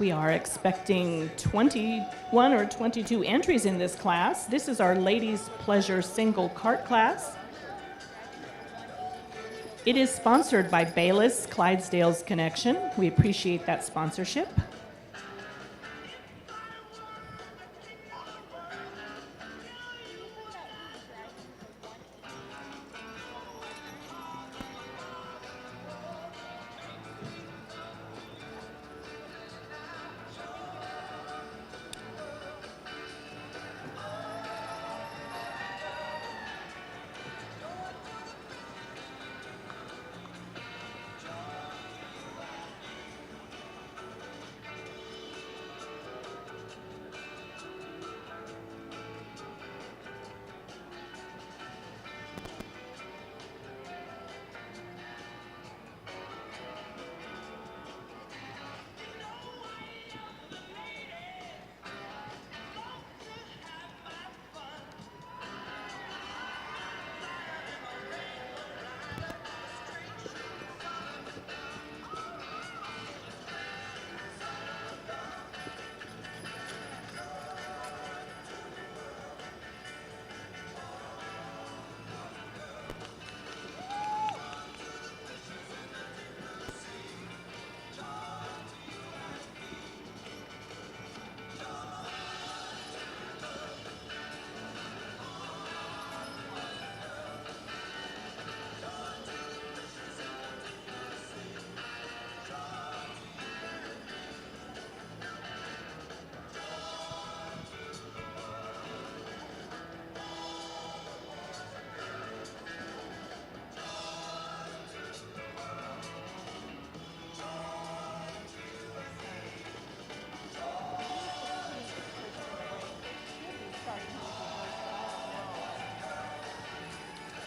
We are expecting 21 or 22 entries in this class. This is our Ladies Pleasure Single Cart class. It is sponsored by Bayless Clydesdale's Connection. We appreciate that sponsorship.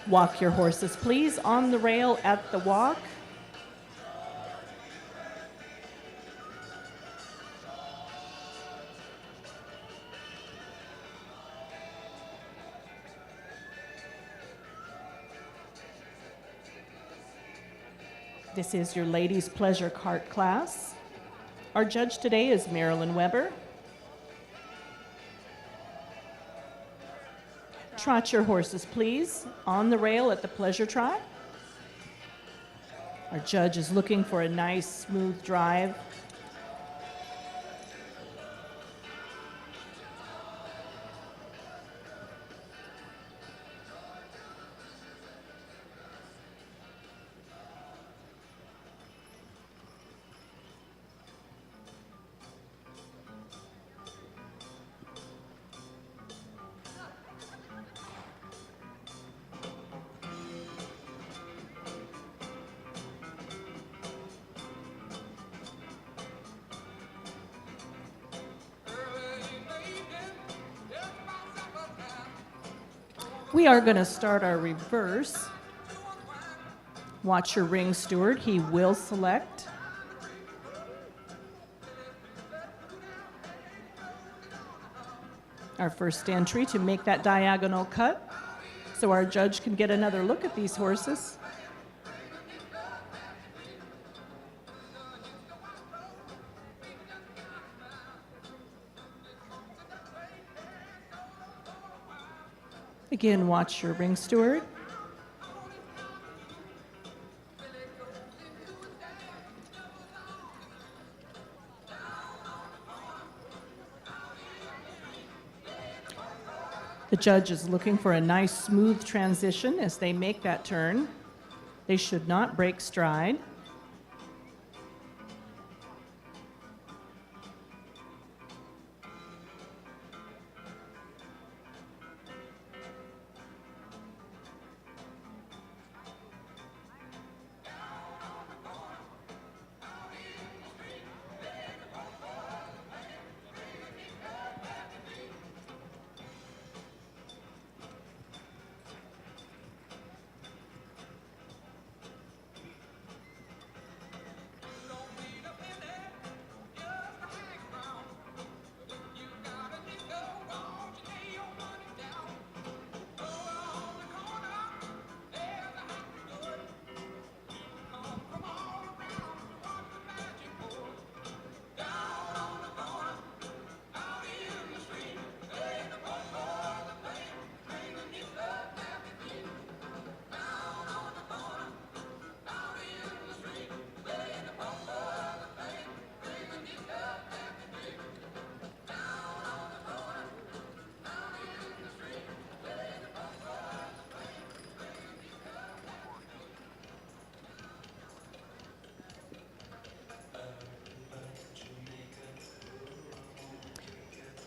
Walk your horses, please, on the rail at the walk. This is your Ladies Pleasure Cart class. Our judge today is Marilyn Weber. Trot your horses, please, on the rail at the pleasure trot. Our judge is looking for a nice, smooth drive. We are going to start our reverse. Watch your ring steward. He will select. Our first entry to make that diagonal cut so our judge can get another look at these horses. Again, watch your ring steward. The judge is looking for a nice smooth transition as they make that turn. They should not break stride.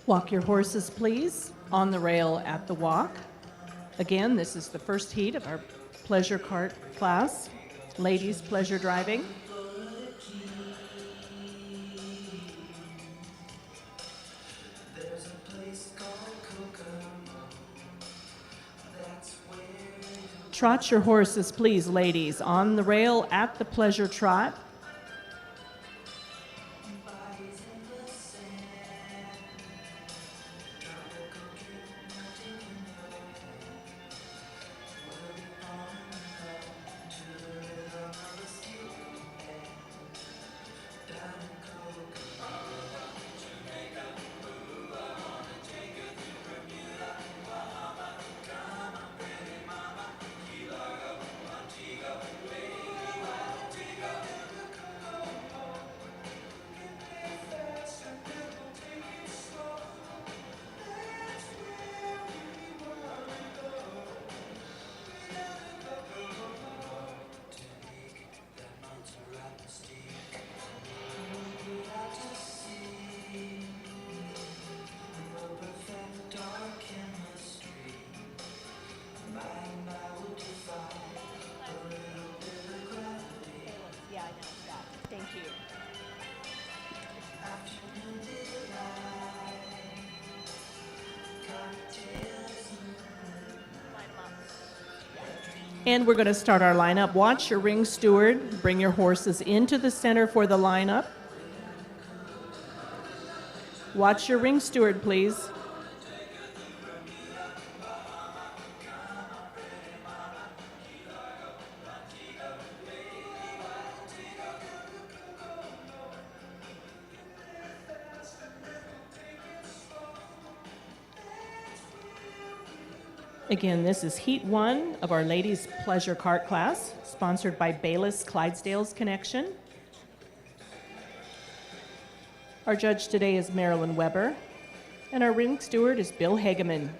Walk your horses, please, on the rail at the walk. Again, this is the first heat of our pleasure cart class, ladies pleasure driving. Trot your horses, please, ladies, on the rail at the pleasure trot. And we're going to start our lineup. Watch your ring steward. Bring your horses into the center for the lineup. Watch your ring steward, please. Again, this is Heat 1 of our Ladies Pleasure Cart class, sponsored by Bayless Clydesdale's Connection. Our judge today is Marilyn Weber, and our ring steward is Bill Hageman.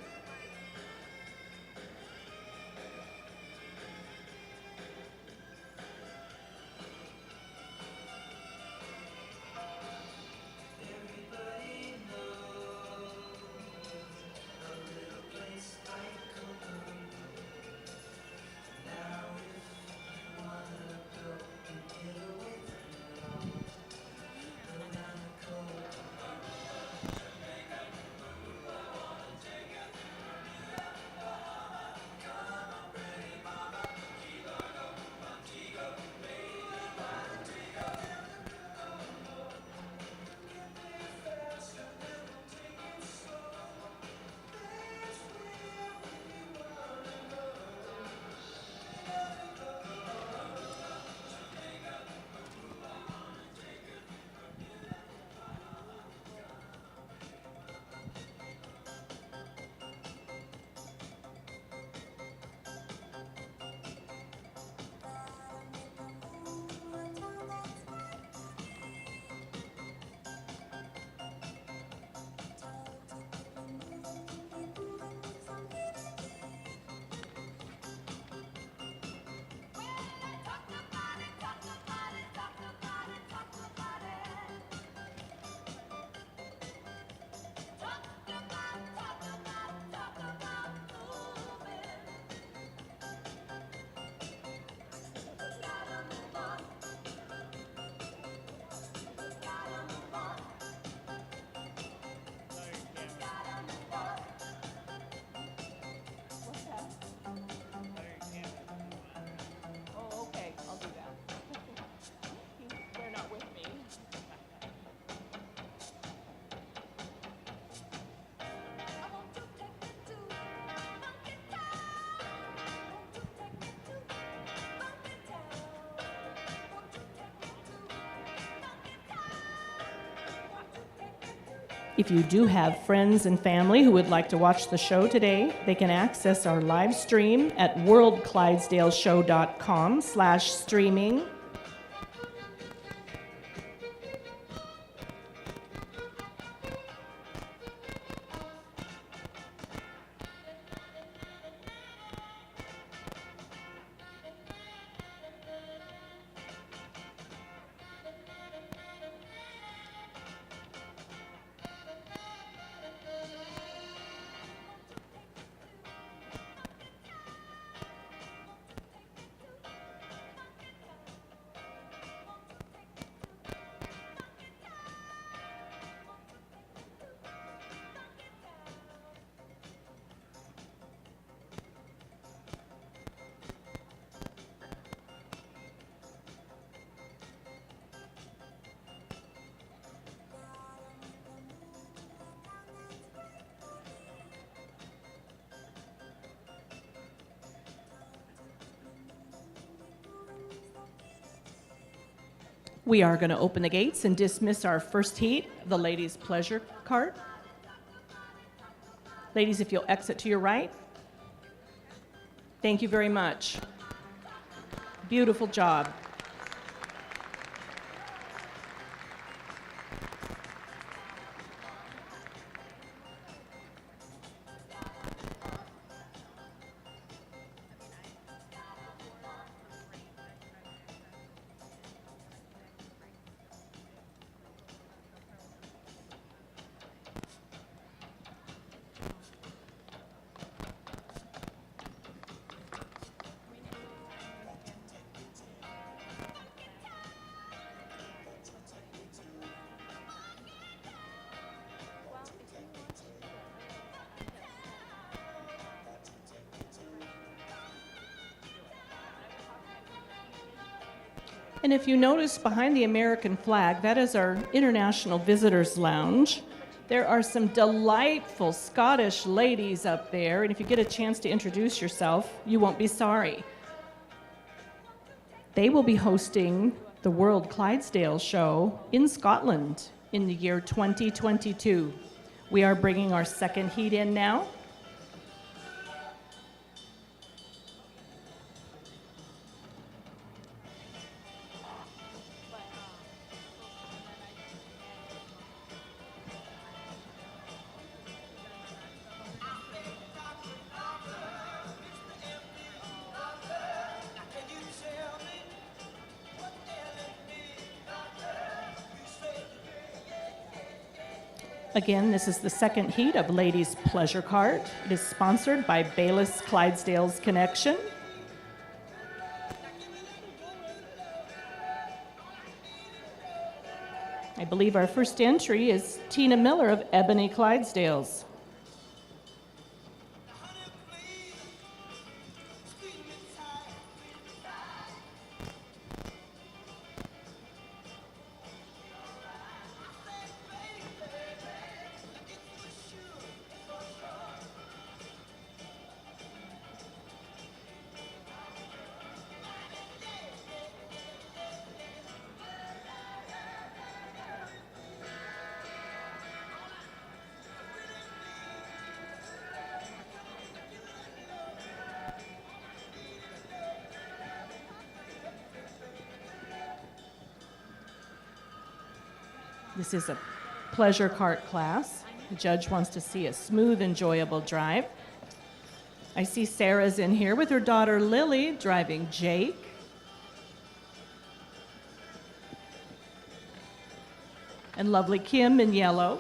If you do have friends and family who would like to watch the show today, they can access our live stream at worldclydesdaleshow.com/streaming. We are going to open the gates and dismiss our first heat, the ladies' pleasure cart. Ladies, if you'll exit to your right. Thank you very much. Beautiful job. And if you notice behind the American flag, that is our International Visitors Lounge. There are some delightful Scottish ladies up there, and if you get a chance to introduce yourself, you won't be sorry. They will be hosting the World Clydesdale Show in Scotland in the year 2022. We are bringing our second heat in now. Again, this is the second heat of Ladies' Pleasure Cart. It is sponsored by Baylis Clydesdales Connection. I believe our first entry is Tina Miller of Ebony Clydesdales. This is a pleasure cart class. The judge wants to see a smooth, enjoyable drive. I see Sarah's in here with her daughter Lily driving Jake. And lovely Kim in yellow.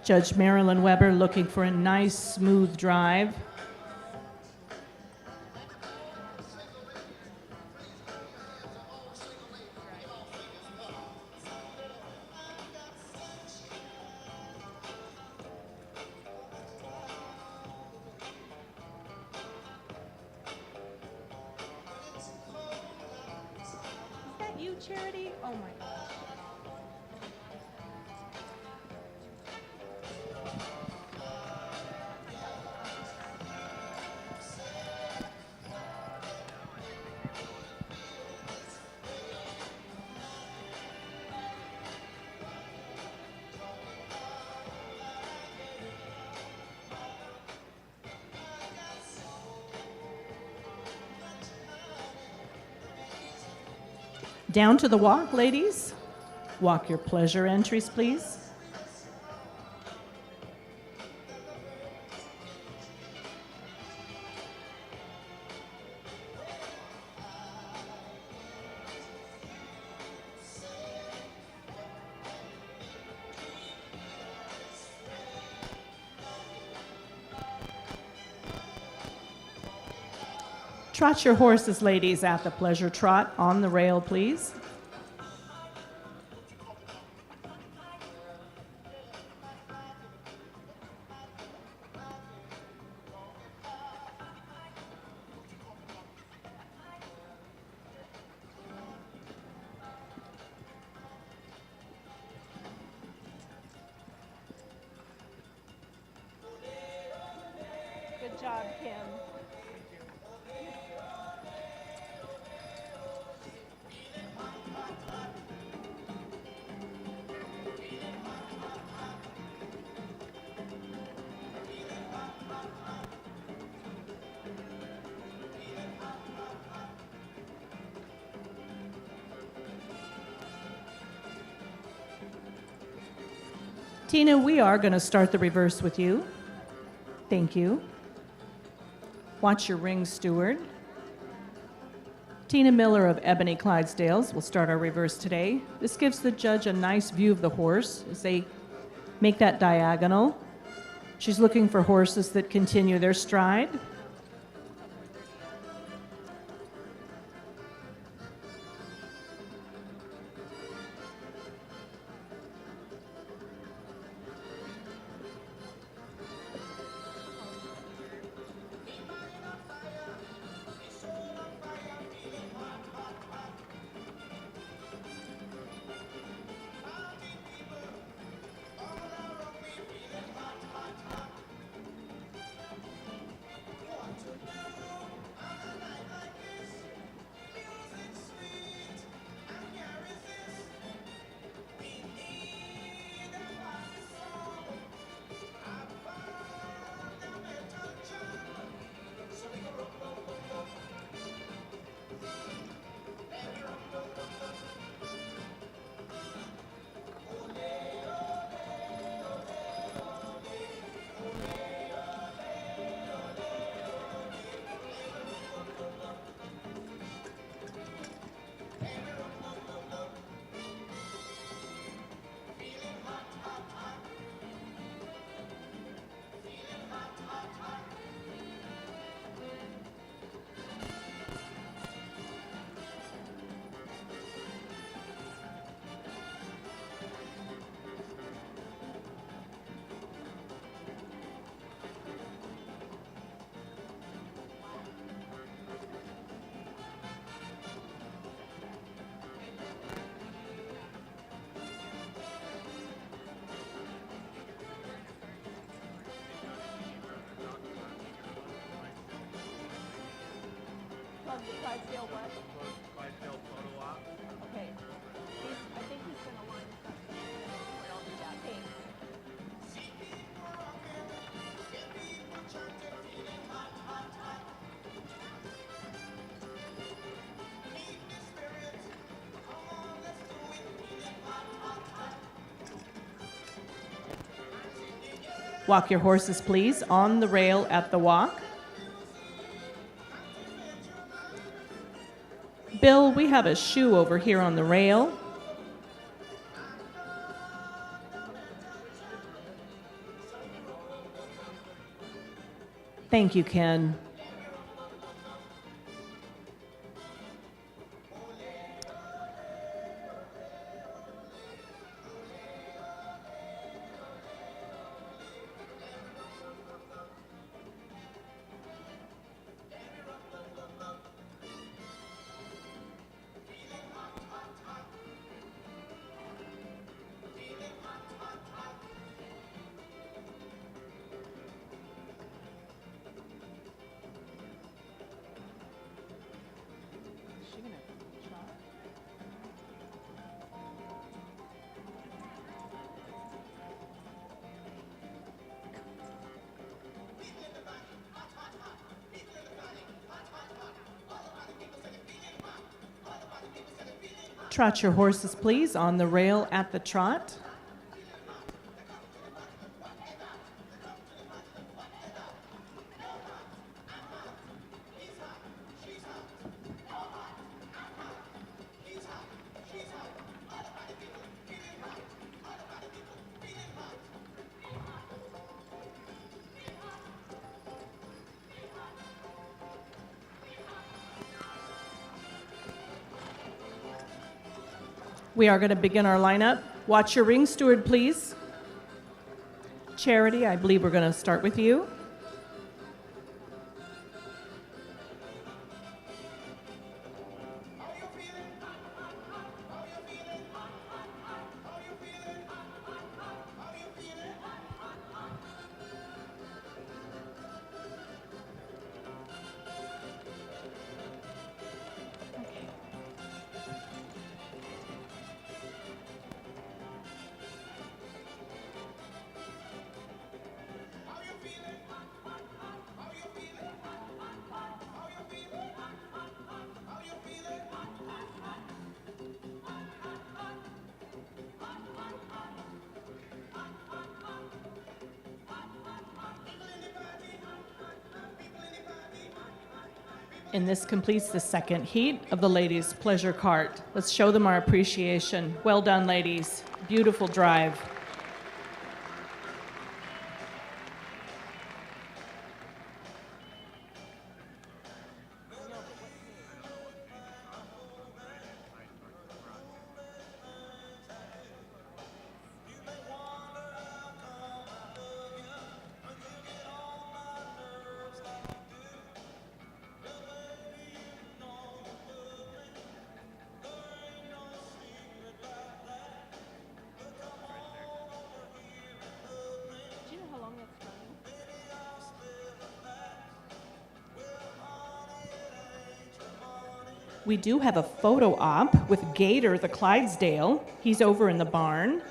Judge Marilyn Weber looking for a nice, smooth drive. Is that you, Charity? Oh my God. Down to the walk, ladies. Walk your pleasure entries, please. Trot your horses, ladies, at the pleasure trot. On the rail, please. Good job, Kim. Tina, we are going to start the reverse with you. Thank you. Watch your ring, steward. Tina Miller of Ebony Clydesdales will start our reverse today. This gives the judge a nice view of the horse as they make that diagonal. She's looking for horses that continue their stride. Clydesdale what? Clydesdale photo op. Okay. I think he's going to line us up. I'll do that. Thanks. Walk your horses, please, on the rail at the walk. Bill, we have a shoe over here on the rail. Thank you, Ken. Trot your horses, please, on the rail at the trot. We are going to begin our lineup. Watch your ring, steward, please. Charity, I believe we're going to start with you. And this completes the second heat of the ladies' pleasure cart. Let's show them our appreciation. Well done, ladies. Beautiful drive. We do have a photo op with Gator the Clydesdale. He's over in the barn,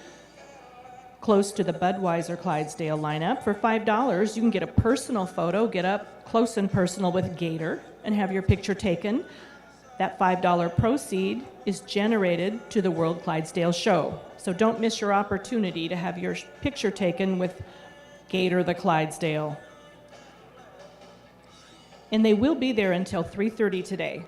close to the Budweiser Clydesdale lineup. For $5, you can get a personal photo, get up close and personal with Gator, and have your picture taken. That $5 proceed is generated to the World Clydesdale Show. So don't miss your opportunity to have your picture taken with Gator the Clydesdale. And they will be there until 3:30 today.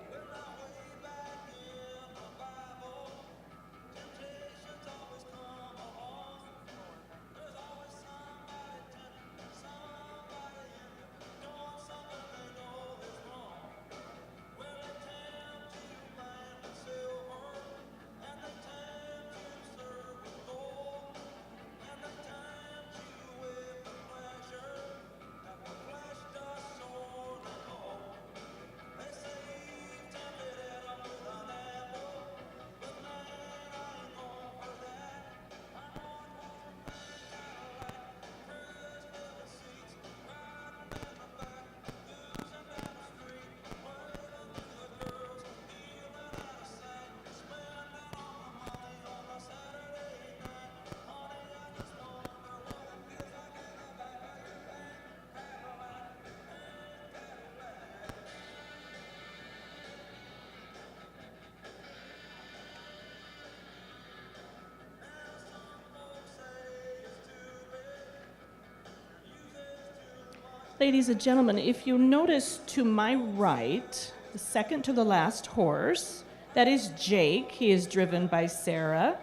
Ladies and gentlemen, if you notice to my right, the second to the last horse, that is Jake. He is driven by Sarah.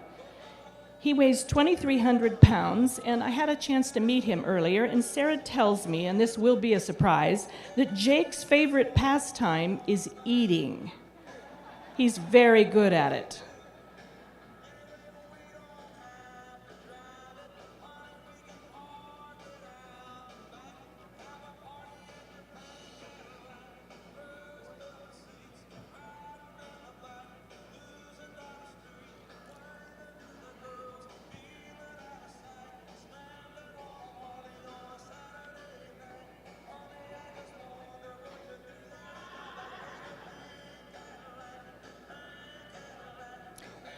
He weighs 2,300 pounds, and I had a chance to meet him earlier, and Sarah tells me, and this will be a surprise, that Jake's favorite pastime is eating. He's very good at it.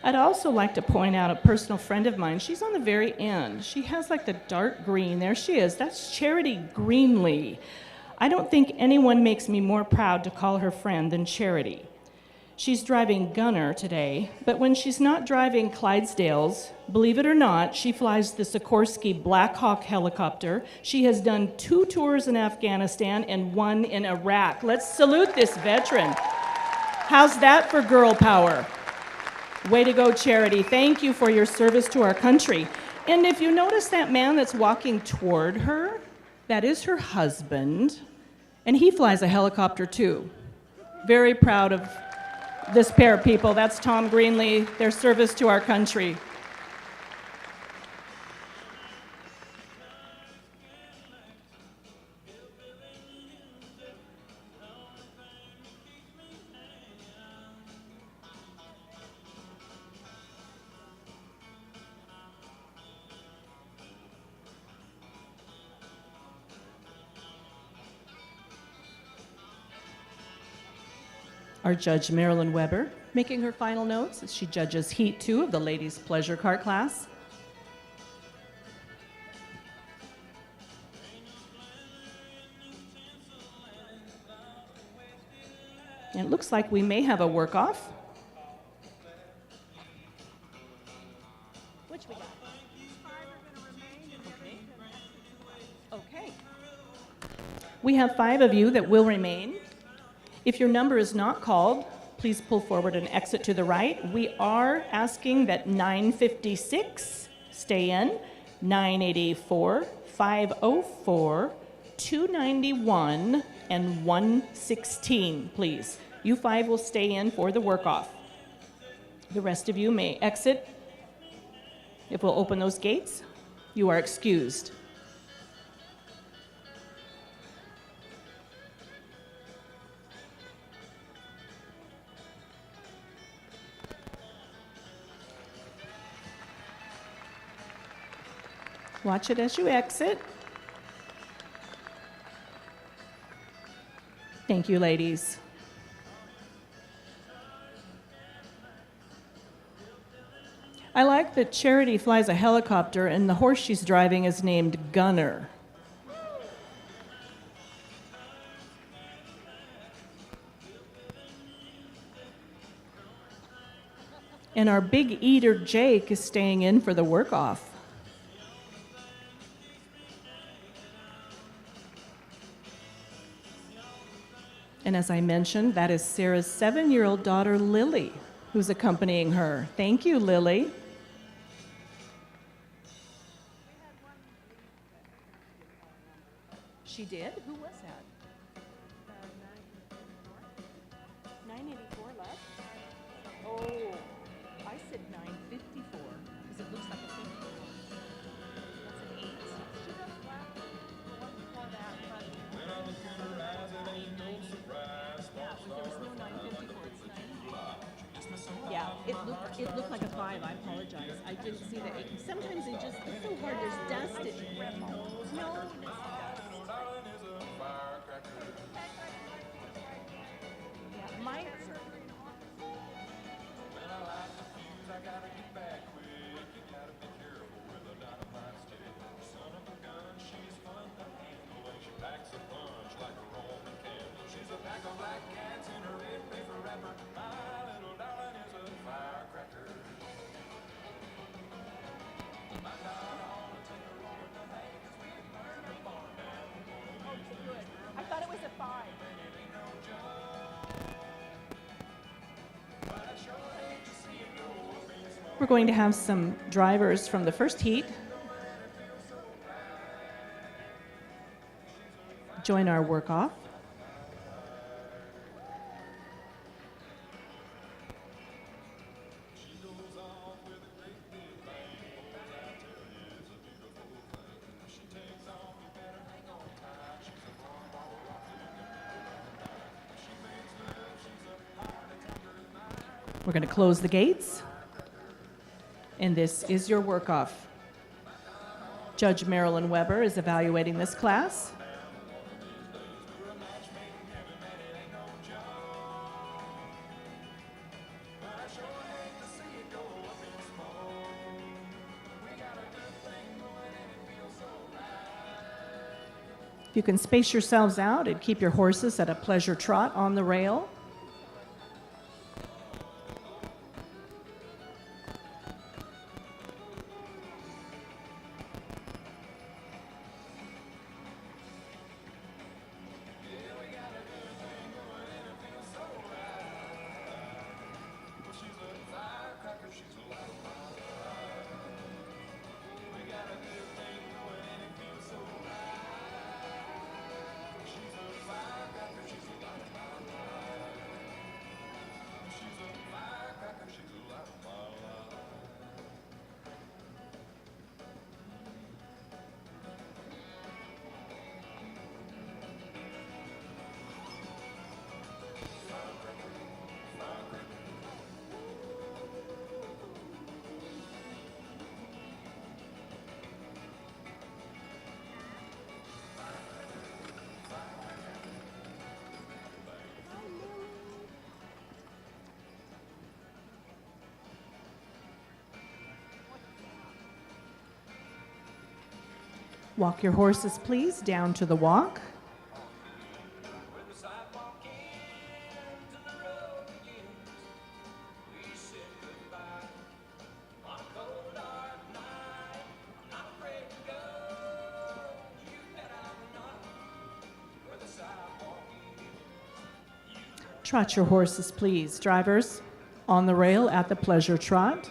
I'd also like to point out a personal friend of mine. She's on the very end. She has like the dark green. There she is. That's Charity Greenlee. I don't think anyone makes me more proud to call her friend than Charity. She's driving Gunner today, but when she's not driving Clydesdales, believe it or not, she flies the Sikorsky Black Hawk helicopter. She has done 2 tours in Afghanistan and 1 in Iraq. Let's salute this veteran. How's that for girl power? Way to go, Charity. Thank you for your service to our country. And if you notice that man that's walking toward her, that is her husband, and he flies a helicopter too. Very proud of this pair of people. That's Tom Greenlee, their service to our country. Our judge, Marilyn Weber, making her final notes as she judges Heat 2 of the ladies' pleasure cart class. And it looks like we may have a work-off. Which we got? Okay. We have 5 of you that will remain. If your number is not called, please pull forward and exit to the right. We are asking that 956 stay in, 984, 504, 291, and 116, please. You 5 will stay in for the work-off. The rest of you may exit. If we'll open those gates, you are excused. Watch it as you exit. Thank you, ladies. I like that Charity flies a helicopter and the horse she's driving is named Gunner. And our big eater Jake is staying in for the work-off. And as I mentioned, that is Sarah's 7-year-old daughter, Lily, who's accompanying her. Thank you, Lily. She did? Who was that? 984 left? Oh, I said 954, because it looks like a 54. That's an 8. She just left the one before that, but... Yeah, but there was no 954, it's 9. Yeah, it looked like a 5, I apologize. I didn't see the 8. Sometimes it's so hard, there's dust. No, yeah, mine. I thought it was a 5. We're going to have some drivers from the first heat join our work-off. We're going to close the gates, and this is your work-off. Judge Marilyn Weber is evaluating this class. You can space yourselves out and keep your horses at a pleasure trot on the rail. Walk your horses, please, down to the walk. Trot your horses, please. Drivers, on the rail at the pleasure trot.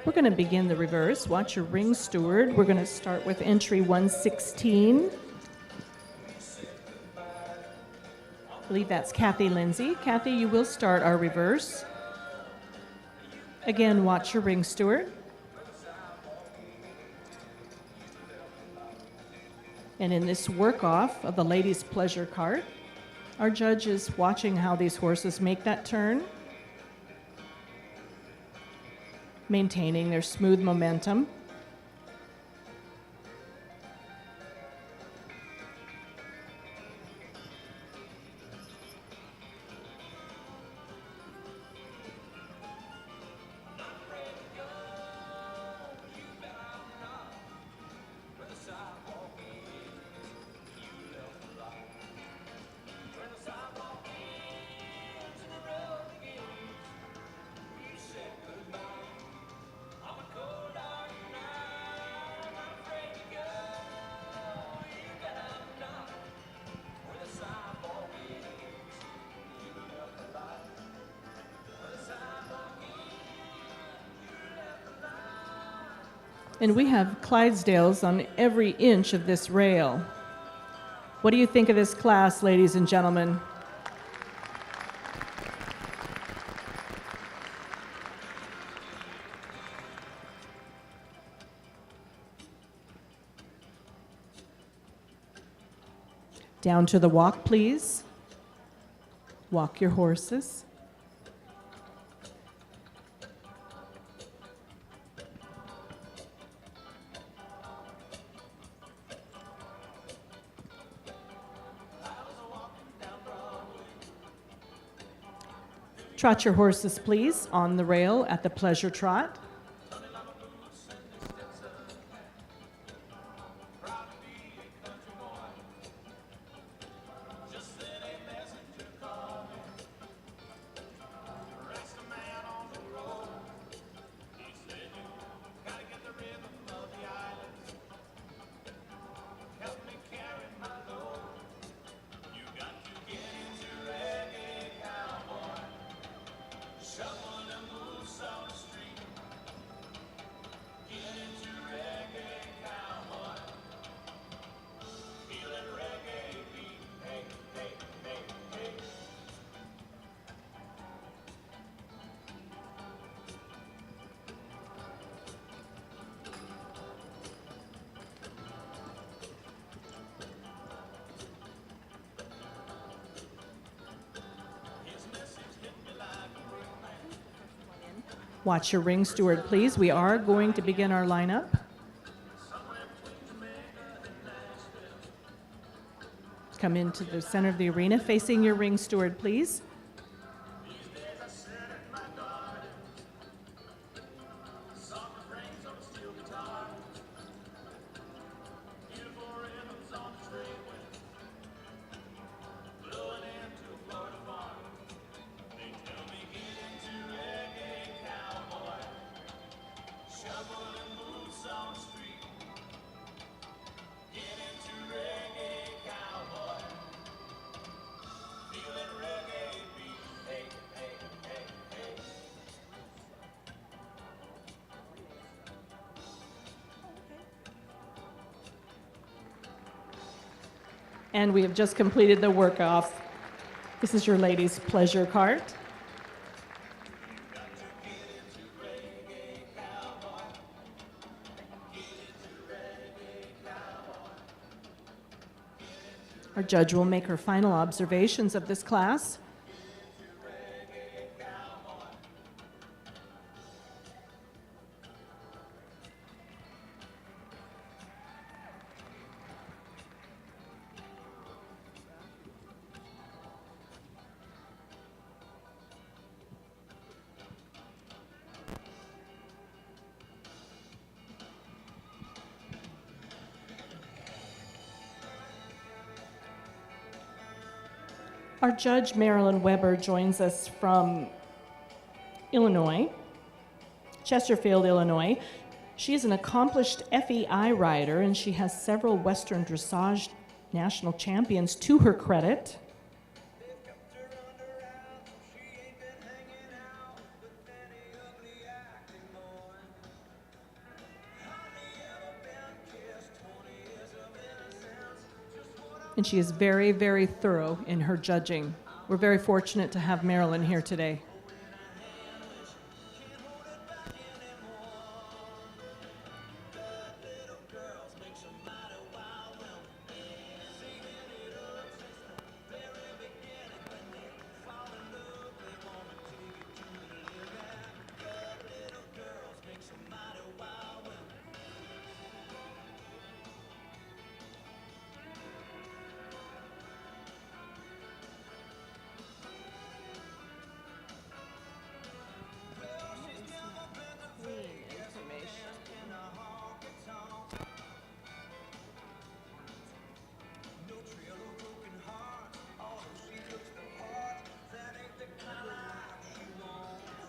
We're going to begin the reverse. Watch your ring steward. We're going to start with entry 116. I believe that's Kathy Lindsay. Kathy, you will start our reverse. Again, watch your ring steward. And in this work-off of the ladies' pleasure cart, our judge is watching how these horses make that turn, maintaining their smooth momentum. And we have Clydesdales on every inch of this rail. What do you think of this class, ladies and gentlemen? Down to the walk, please. Walk your horses. Trot your horses, please, on the rail at the pleasure trot. Watch your ring steward, please. We are going to begin our lineup. Come into the center of the arena, facing your ring steward, please. And we have just completed the work off. This is your ladies' pleasure cart. Our judge will make her final observations of this class. Our judge, Marilyn Weber, joins us from Illinois, Chesterfield, Illinois. She is an accomplished FEI rider, and she has several Western dressage national champions to her credit. And she is very, very thorough in her judging. We're very fortunate to have Marilyn here today.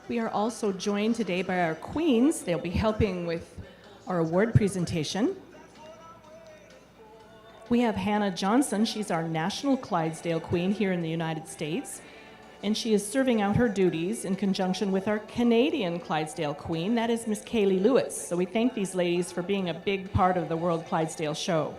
We are also joined today by our queens. They'll be helping with our award presentation. We have Hannah Johnson. She's our National Clydesdale Queen here in the United States. And she is serving out her duties in conjunction with our Canadian Clydesdale Queen. That is Miss Kaylee Lewis. So we thank these ladies for being a big part of the World Clydesdale Show.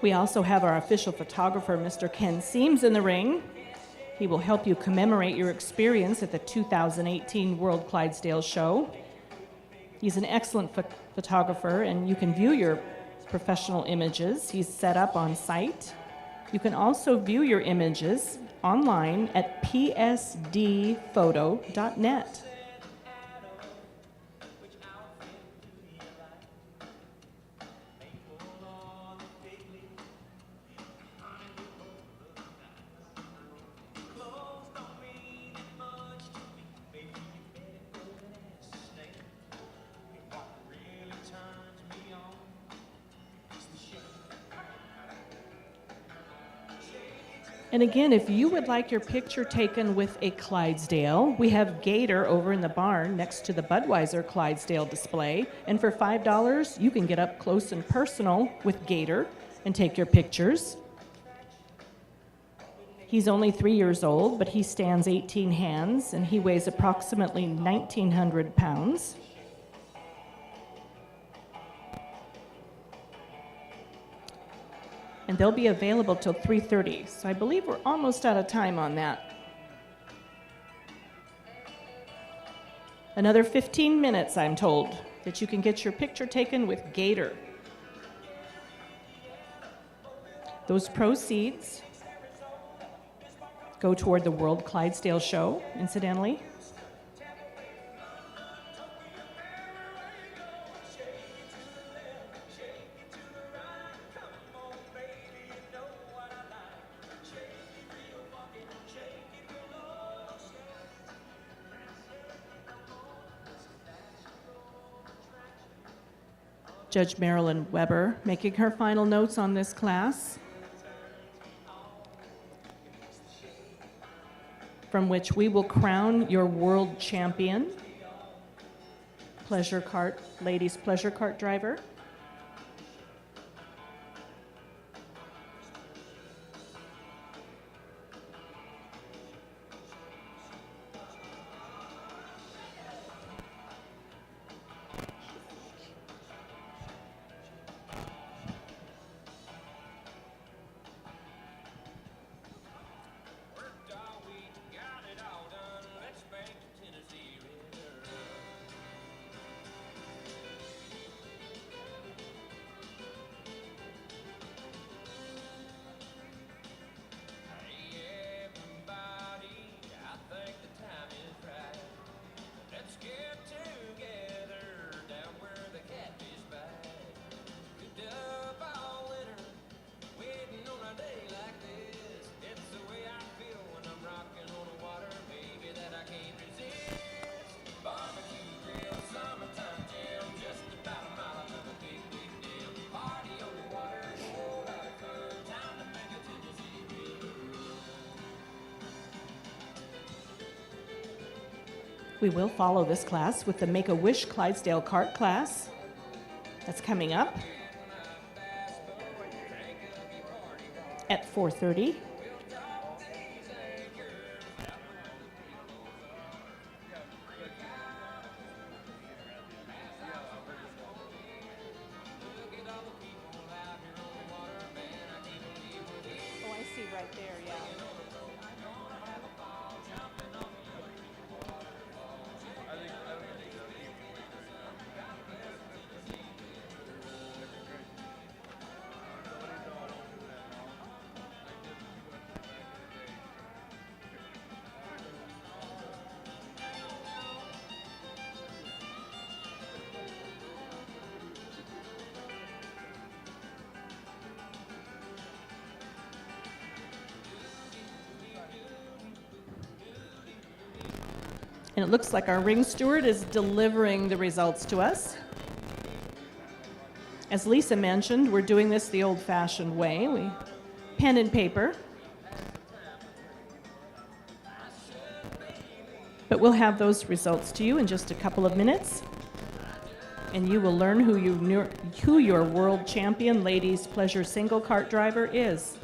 We also have our official photographer, Mr. Ken Seams, in the ring. He will help you commemorate your experience at the 2018 World Clydesdale Show. He's an excellent photographer, and you can view your professional images. He's set up on site. You can also view your images online at psdphoto.net. And again, if you would like your picture taken with a Clydesdale, we have Gator over in the barn next to the Budweiser Clydesdale display. And for $5, you can get up close and personal with Gator and take your pictures. He's only 3 years old, but he stands 18 hands, and he weighs approximately 1,900 pounds. And they'll be available till 3:30. So I believe we're almost out of time on that. Another 15 minutes, I'm told, that you can get your picture taken with Gator. Those proceeds go toward the World Clydesdale Show, incidentally. Judge Marilyn Weber making her final notes on this class, from which we will crown your world champion, ladies pleasure cart driver. We will follow this class with the Make-A-Wish Clydesdale Cart class. That's coming up at 4:30. Oh, I see right there, yeah. And it looks like our ring steward is delivering the results to us. As Lisa mentioned, we're doing this the old-fashioned way. Pen and paper. But we'll have those results to you in just a couple of minutes. And you will learn who your world champion ladies pleasure single cart driver is.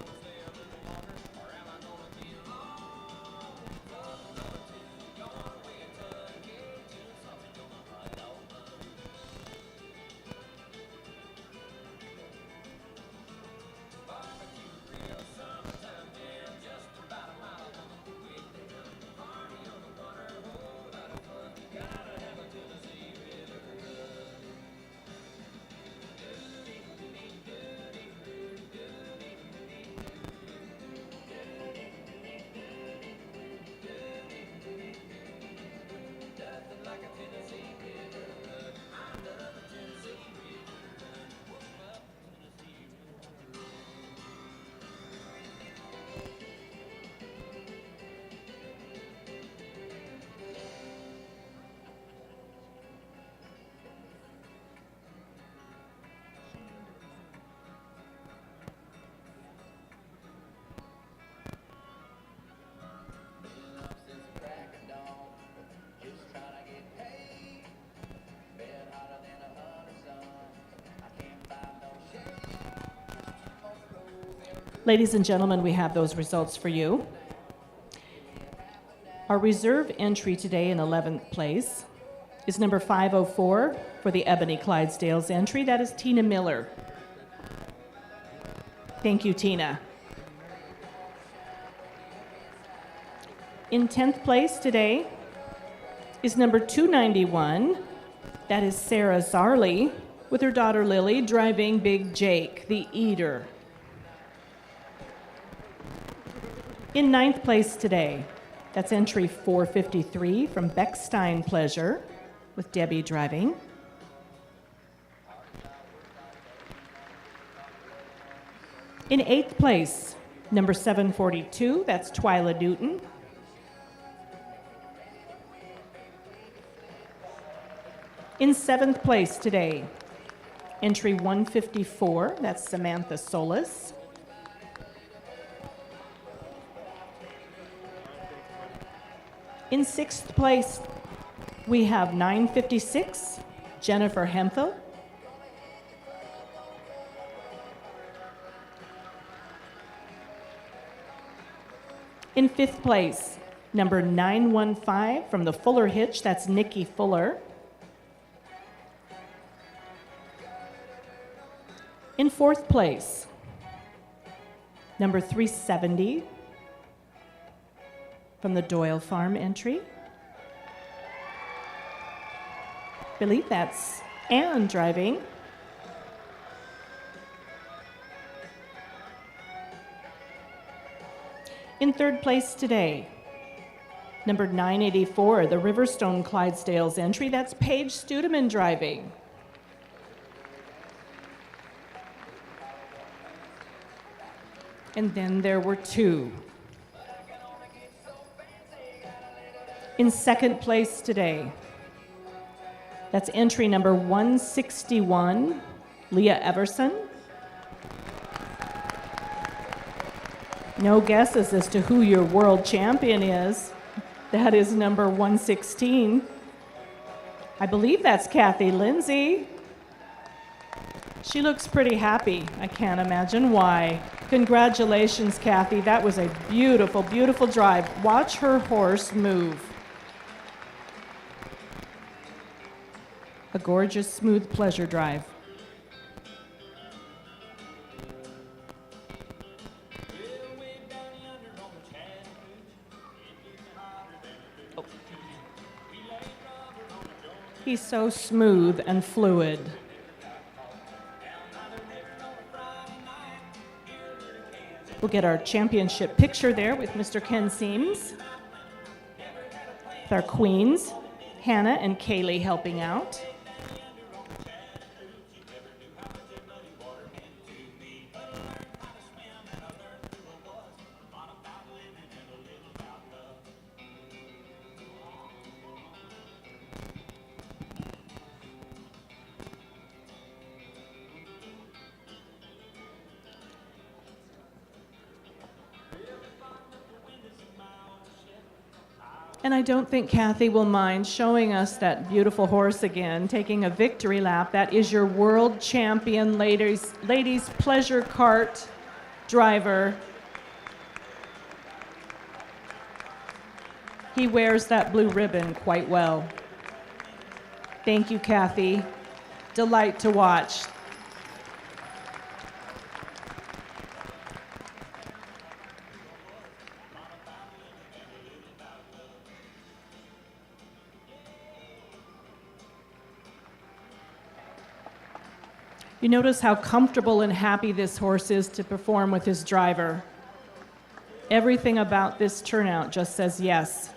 Ladies and gentlemen, we have those results for you. Our reserve entry today in 11th place is number 504 for the Ebony Clydesdales entry. That is Tina Miller. Thank you, Tina. In 10th place today is number 291. That is Sarah Zarley with her daughter Lily driving Big Jake, the Eater. In 9th place today, that's entry 453 from Beckstein Pleasure with Debbie driving. In 8th place, number 742, that's Twyla Newton. In 7th place today, entry 154, that's Samantha Solis. In 6th place, we have 956, Jennifer Hemphill. In 5th place, number 915 from the Fuller Hitch, that's Nikki Fuller. In 4th place, number 370 from the Doyle Farm entry. I believe that's Anne driving. In 3rd place today, number 984, the Riverstone Clydesdales entry. That's Paige Studeman driving. And then there were 2. In 2nd place today, that's entry number 161, Leah Everson. No guesses as to who your world champion is. That is number 116. I believe that's Kathy Lindsay. She looks pretty happy. I can't imagine why. Congratulations, Kathy. That was a beautiful, beautiful drive. Watch her horse move. A gorgeous, smooth pleasure drive. Oh. He's so smooth and fluid. We'll get our championship picture there with Mr. Ken Seams. With our queens, Hannah and Kaylee helping out. And I don't think Kathy will mind showing us that beautiful horse again, taking a victory lap. That is your world champion ladies pleasure cart driver. He wears that blue ribbon quite well. Thank you, Kathy. Delight to watch. You notice how comfortable and happy this horse is to perform with his driver. Everything about this turnout just says yes.